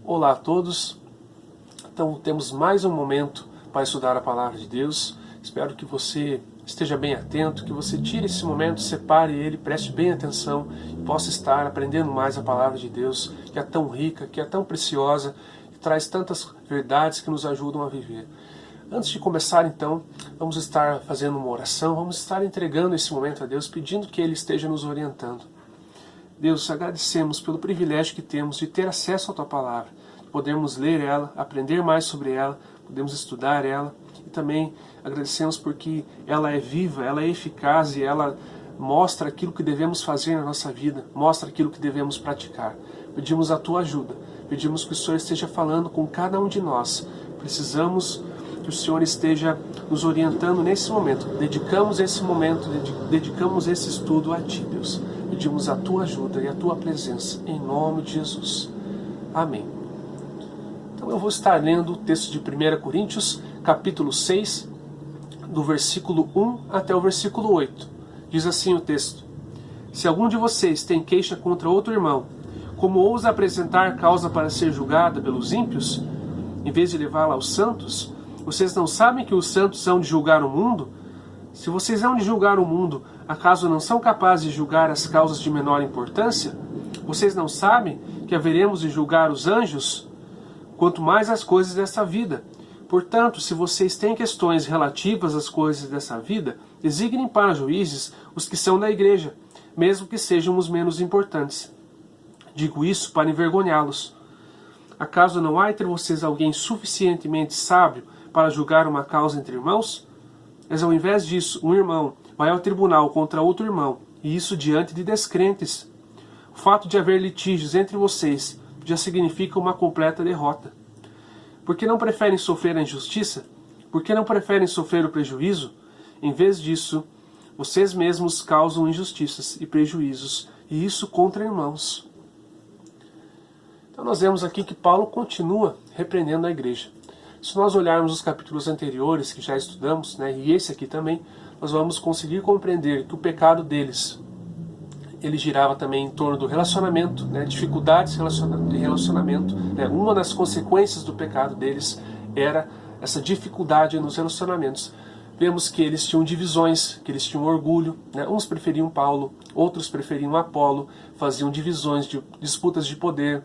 Olá a todos. Então temos mais um momento para estudar a Palavra de Deus. Espero que você esteja bem atento, que você tire esse momento, separe ele, preste bem atenção e possa estar aprendendo mais a Palavra de Deus, que é tão rica, que é tão preciosa, que traz tantas verdades que nos ajudam a viver. Antes de começar, então, vamos estar fazendo uma oração, vamos estar entregando esse momento a Deus, pedindo que Ele esteja nos orientando. Deus, agradecemos pelo privilégio que temos de ter acesso à Tua Palavra, de podermos ler ela, aprender mais sobre ela, podemos estudar ela, e também agradecemos porque ela é viva, ela é eficaz e ela mostra aquilo que devemos fazer na nossa vida, mostra aquilo que devemos praticar. Pedimos a Tua ajuda, pedimos que o Senhor esteja falando com cada um de nós. Precisamos que o Senhor esteja nos orientando nesse momento. Dedicamos esse momento, dedicamos esse estudo a Ti, Deus. Pedimos a Tua ajuda e a Tua presença, em nome de Jesus. Amém. Então eu vou estar lendo o texto de 1 Coríntios, capítulo 6, do versículo 1 até o versículo 8. Diz assim o texto: Se algum de vocês tem queixa contra outro irmão, como ousa apresentar causa para ser julgada pelos ímpios, em vez de levá-la aos santos? Vocês não sabem que os santos hão de julgar o mundo? Se vocês hão de julgar o mundo, acaso não são capazes de julgar as causas de menor importância? Vocês não sabem que haveremos de julgar os anjos? Quanto mais as coisas desta vida. Portanto, se vocês têm questões relativas às coisas dessa vida, designem para juízes os que são da igreja, mesmo que sejam os menos importantes. Digo isso para envergonhá-los. Acaso não há entre vocês alguém suficientemente sábio para julgar uma causa entre irmãos? Mas ao invés disso, um irmão vai ao tribunal contra outro irmão, e isso diante de descrentes. O fato de haver litígios entre vocês já significa uma completa derrota. Por que não preferem sofrer a injustiça? Por que não preferem sofrer o prejuízo? Em vez disso, vocês mesmos causam injustiças e prejuízos, e isso contra irmãos. Então nós vemos aqui que Paulo continua repreendendo a igreja. Se nós olharmos os capítulos anteriores que já estudamos, e esse aqui também, nós vamos conseguir compreender que o pecado deles, ele girava também em torno do relacionamento, dificuldades de relacionamento. Uma das consequências do pecado deles era essa dificuldade nos relacionamentos. Vemos que eles tinham divisões, que eles tinham orgulho, uns preferiam Paulo, outros preferiam Apolo, faziam divisões, disputas de poder,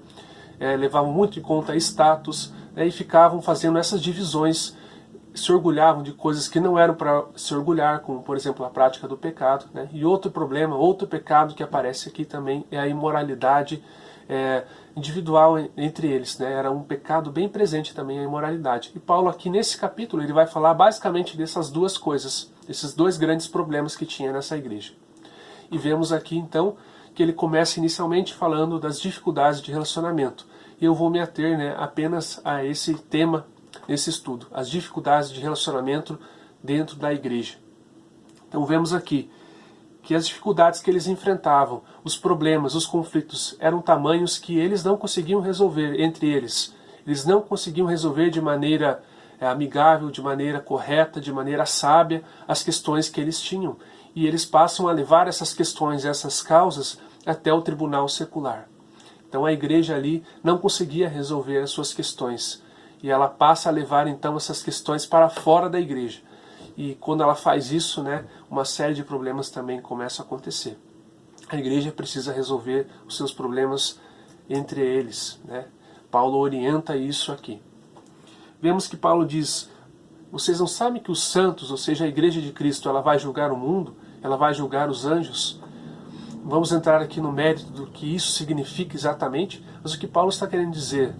levavam muito em conta status, e ficavam fazendo essas divisões, se orgulhavam de coisas que não eram para se orgulhar, como por exemplo a prática do pecado. E outro problema, outro pecado que aparece aqui também é a imoralidade individual entre eles. Era um pecado bem presente também, a imoralidade. E Paulo aqui nesse capítulo ele vai falar basicamente dessas duas coisas, esses dois grandes problemas que tinha nessa igreja. E vemos aqui então que ele começa inicialmente falando das dificuldades de relacionamento. E eu vou me ater apenas a esse tema nesse estudo, as dificuldades de relacionamento dentro da igreja. Então vemos aqui que as dificuldades que eles enfrentavam, os problemas, os conflitos, eram tamanhos que eles não conseguiam resolver entre eles. Eles não conseguiam resolver de maneira amigável, de maneira correta, de maneira sábia as questões que eles tinham. E eles passam a levar essas questões, essas causas, até o tribunal secular. Então a igreja ali não conseguia resolver as suas questões. E ela passa a levar então essas questões para fora da igreja. E quando ela faz isso, uma série de problemas também começam a acontecer. A igreja precisa resolver os seus problemas entre eles. Paulo orienta isso aqui. Vemos que Paulo diz: vocês não sabem que os santos, ou seja, a igreja de Cristo, ela vai julgar o mundo? Ela vai julgar os anjos? Vamos entrar aqui no mérito do que isso significa exatamente, mas o que Paulo está querendo dizer: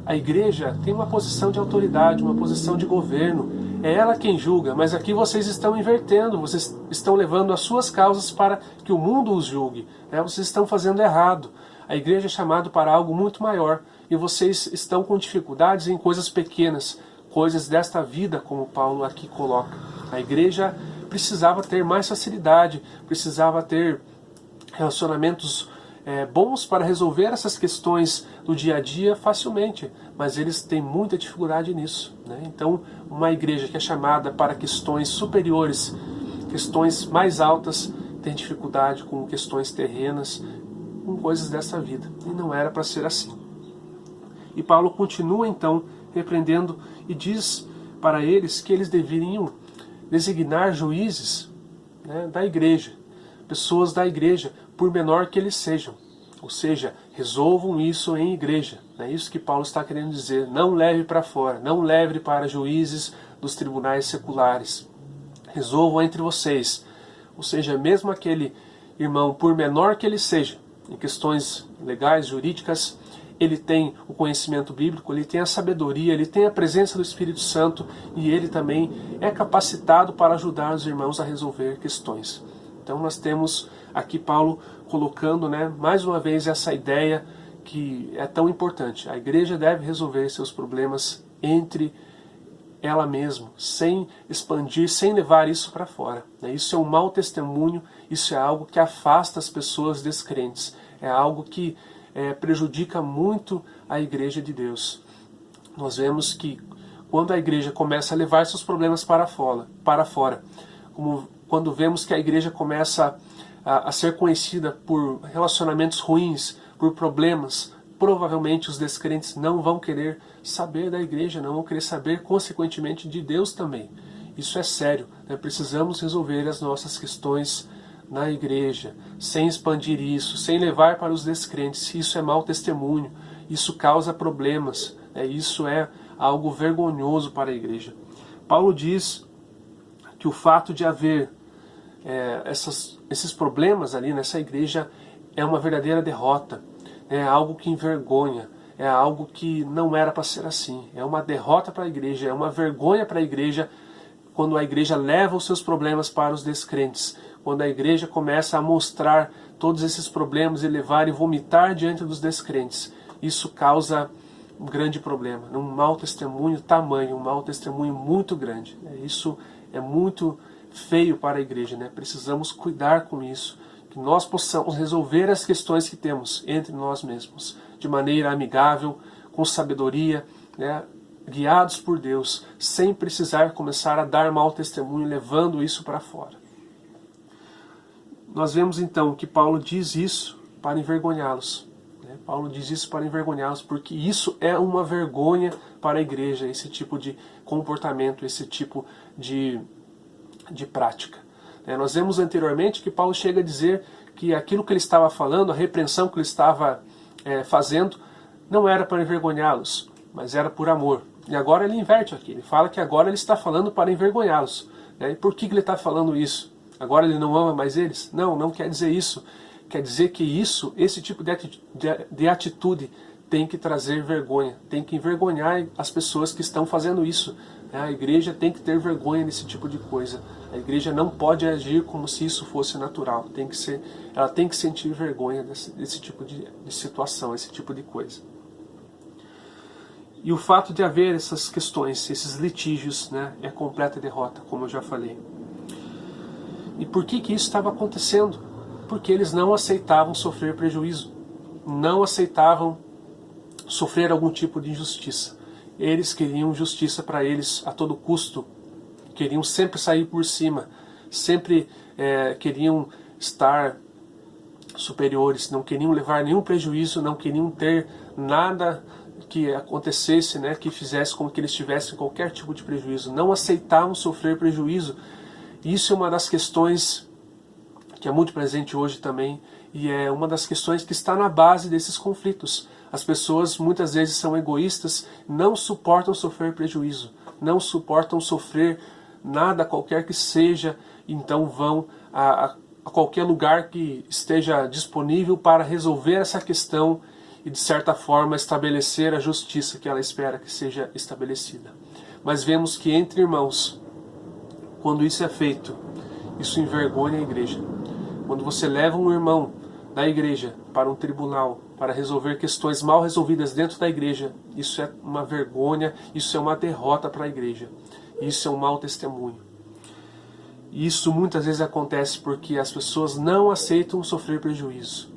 a igreja tem uma posição de autoridade, uma posição de governo, é ela quem julga, mas aqui vocês estão invertendo, vocês estão levando as suas causas para que o mundo os julgue, vocês estão fazendo errado. A igreja é chamada para algo muito maior, e vocês estão com dificuldades em coisas pequenas, coisas desta vida, como Paulo aqui coloca. A igreja precisava ter mais facilidade, precisava ter relacionamentos bons para resolver essas questões do dia a dia facilmente, mas eles têm muita dificuldade nisso. Então, uma igreja que é chamada para questões superiores, questões mais altas, tem dificuldade com questões terrenas, com coisas dessa vida. E não era para ser assim. E Paulo continua então repreendendo e diz para eles que eles deveriam designar juízes, né, da igreja, pessoas da igreja, por menor que eles sejam. Ou seja, resolvam isso em igreja. É isso que Paulo está querendo dizer. Não leve para fora, não leve para juízes dos tribunais seculares. Resolvam entre vocês. Ou seja, mesmo aquele irmão, por menor que ele seja, em questões legais, jurídicas, ele tem o conhecimento bíblico, ele tem a sabedoria, ele tem a presença do Espírito Santo e ele também é capacitado para ajudar os irmãos a resolver questões. Então nós temos aqui Paulo colocando, né, mais uma vez essa ideia que é tão importante. A igreja deve resolver seus problemas entre ela mesma, sem expandir, sem levar isso para fora. Isso é um mau testemunho, isso é algo que afasta as pessoas descrentes, é algo que prejudica muito a igreja de Deus. Nós vemos que quando a igreja começa a levar seus problemas para fora, como quando vemos que a igreja começa a ser conhecida por relacionamentos ruins, por problemas, provavelmente os descrentes não vão querer saber da igreja, não vão querer saber, consequentemente, de Deus também. Isso é sério, né? Precisamos resolver as nossas questões na igreja, sem expandir isso, sem levar para os descrentes. Isso é mau testemunho, isso causa problemas, né? Isso é algo vergonhoso para a igreja. Paulo diz que o fato de haver esses problemas ali nessa igreja é uma verdadeira derrota, é algo que envergonha, é algo que não era para ser assim, é uma derrota para a igreja, é uma vergonha para a igreja quando a igreja leva os seus problemas para os descrentes, quando a igreja começa a mostrar todos esses problemas e levar e vomitar diante dos descrentes. Isso causa um grande problema, um mau testemunho tamanho, um mau testemunho muito grande. Isso é muito feio para a igreja, né? Precisamos cuidar com isso, que nós possamos resolver as questões que temos entre nós mesmos, de maneira amigável, com sabedoria, né? Guiados por Deus, sem precisar começar a dar mau testemunho, levando isso para fora. Nós vemos então que Paulo diz isso para envergonhá-los. Paulo diz isso para envergonhá-los, porque isso é uma vergonha para a igreja, esse tipo de comportamento, esse tipo de prática. Nós vemos anteriormente que Paulo chega a dizer que aquilo que ele estava falando, a repreensão que ele estava fazendo, não era para envergonhá-los, mas era por amor. E agora ele inverte aqui, ele fala que agora ele está falando para envergonhá-los. E por que ele está falando isso? Agora ele não ama mais eles? Não, não quer dizer isso. Quer dizer que esse tipo de atitude tem que trazer vergonha, tem que envergonhar as pessoas que estão fazendo isso. A igreja tem que ter vergonha nesse tipo de coisa. A igreja não pode agir como se isso fosse natural. Ela tem que sentir vergonha desse tipo de situação, esse tipo de coisa. E o fato de haver essas questões, esses litígios, né, é completa derrota, como eu já falei. E por que isso estava acontecendo? Porque eles não aceitavam sofrer prejuízo, não aceitavam sofrer algum tipo de injustiça. Eles queriam justiça para eles a todo custo, queriam sempre sair por cima, sempre queriam estar superiores, não queriam levar nenhum prejuízo, não queriam ter nada que acontecesse, né, que fizesse com que eles tivessem qualquer tipo de prejuízo, não aceitavam sofrer prejuízo. Isso é uma das questões que é muito presente hoje também, e é uma das questões que está na base desses conflitos. As pessoas muitas vezes são egoístas, não suportam sofrer prejuízo, não suportam sofrer nada, qualquer que seja, então vão a qualquer lugar que esteja disponível para resolver essa questão e, de certa forma, estabelecer a justiça que ela espera que seja estabelecida. Mas vemos que entre irmãos, quando isso é feito, isso envergonha a igreja. Quando você leva um irmão da igreja para um tribunal, para resolver questões mal resolvidas dentro da igreja, isso é uma vergonha, isso é uma derrota para a igreja. Isso é um mau testemunho. E isso muitas vezes acontece porque as pessoas não aceitam sofrer prejuízo.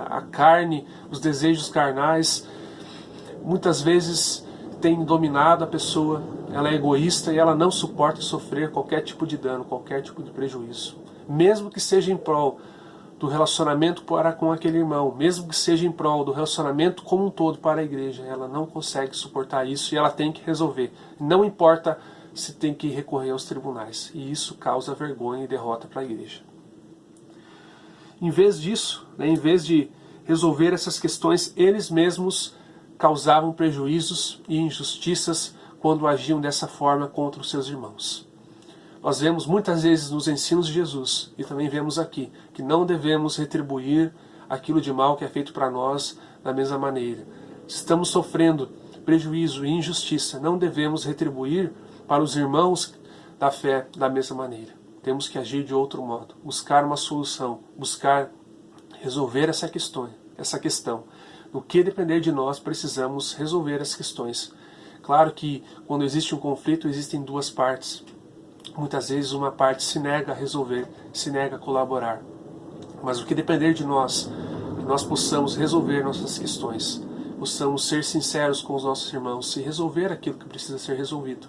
A carne, os desejos carnais, muitas vezes têm dominado a pessoa, ela é egoísta e ela não suporta sofrer qualquer tipo de dano, qualquer tipo de prejuízo. Mesmo que seja em prol do relacionamento para com aquele irmão, mesmo que seja em prol do relacionamento como um todo para a igreja, ela não consegue suportar isso e ela tem que resolver. Não importa se tem que recorrer aos tribunais. E isso causa vergonha e derrota para a igreja. Em vez disso, em vez de resolver essas questões, eles mesmos causavam prejuízos e injustiças quando agiam dessa forma contra os seus irmãos. Nós vemos muitas vezes nos ensinos de Jesus, e também vemos aqui, que não devemos retribuir aquilo de mal que é feito para nós da mesma maneira. Se estamos sofrendo prejuízo e injustiça, não devemos retribuir para os irmãos da fé da mesma maneira. Temos que agir de outro modo, buscar uma solução, buscar resolver essa questão. No que depender de nós, precisamos resolver as questões. Claro que quando existe um conflito, existem duas partes. Muitas vezes uma parte se nega a resolver, se nega a colaborar. Mas o que depender de nós, que nós possamos resolver nossas questões, possamos ser sinceros com os nossos irmãos e resolver aquilo que precisa ser resolvido.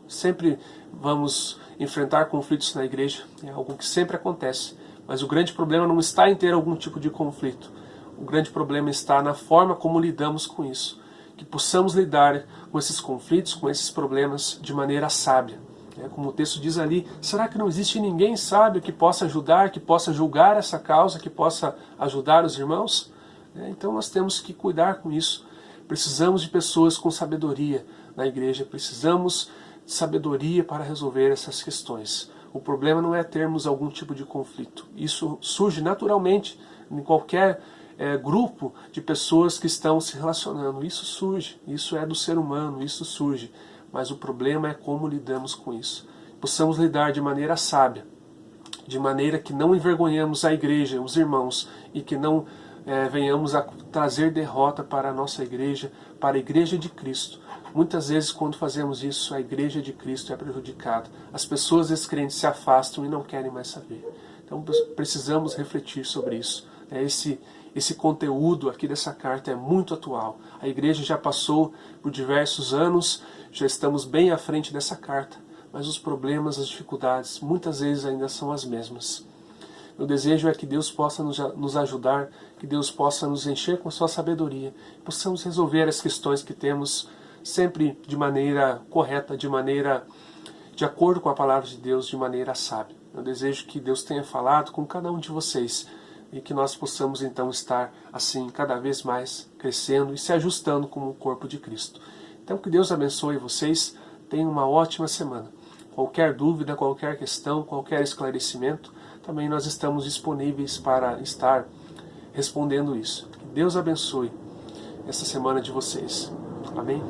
Sempre vamos enfrentar conflitos na igreja, é algo que sempre acontece, mas o grande problema não está em ter algum tipo de conflito. O grande problema está na forma como lidamos com isso. Que possamos lidar com esses conflitos, com esses problemas de maneira sábia. Como o texto diz ali, será que não existe ninguém sábio que possa ajudar, que possa julgar essa causa, que possa ajudar os irmãos? Então nós temos que cuidar com isso. Precisamos de pessoas com sabedoria na igreja, precisamos de sabedoria para resolver essas questões. O problema não é termos algum tipo de conflito. Isso surge naturalmente em qualquer grupo de pessoas que estão se relacionando. Isso surge, isso é do ser humano, isso surge. Mas o problema é como lidamos com isso. Possamos lidar de maneira sábia, de maneira que não envergonhemos a igreja, os irmãos, e que não venhamos a trazer derrota para a nossa igreja, para a igreja de Cristo. Muitas vezes, quando fazemos isso, a igreja de Cristo é prejudicada. As pessoas descrentes se afastam e não querem mais saber. Então precisamos refletir sobre isso. Esse conteúdo aqui dessa carta é muito atual. A igreja já passou por diversos anos, já estamos bem à frente dessa carta, mas os problemas, as dificuldades, muitas vezes ainda são as mesmas. Meu desejo é que Deus possa nos ajudar, que Deus possa nos encher com a sua sabedoria, possamos resolver as questões que temos sempre de maneira correta, de acordo com a palavra de Deus, de maneira sábia. Eu desejo que Deus tenha falado com cada um de vocês e que nós possamos então estar assim cada vez mais crescendo e se ajustando como o corpo de Cristo. Então que Deus abençoe vocês, tenham uma ótima semana. Qualquer dúvida, qualquer questão, qualquer esclarecimento, também nós estamos disponíveis para estar respondendo isso. Que Deus abençoe essa semana de vocês. Amém?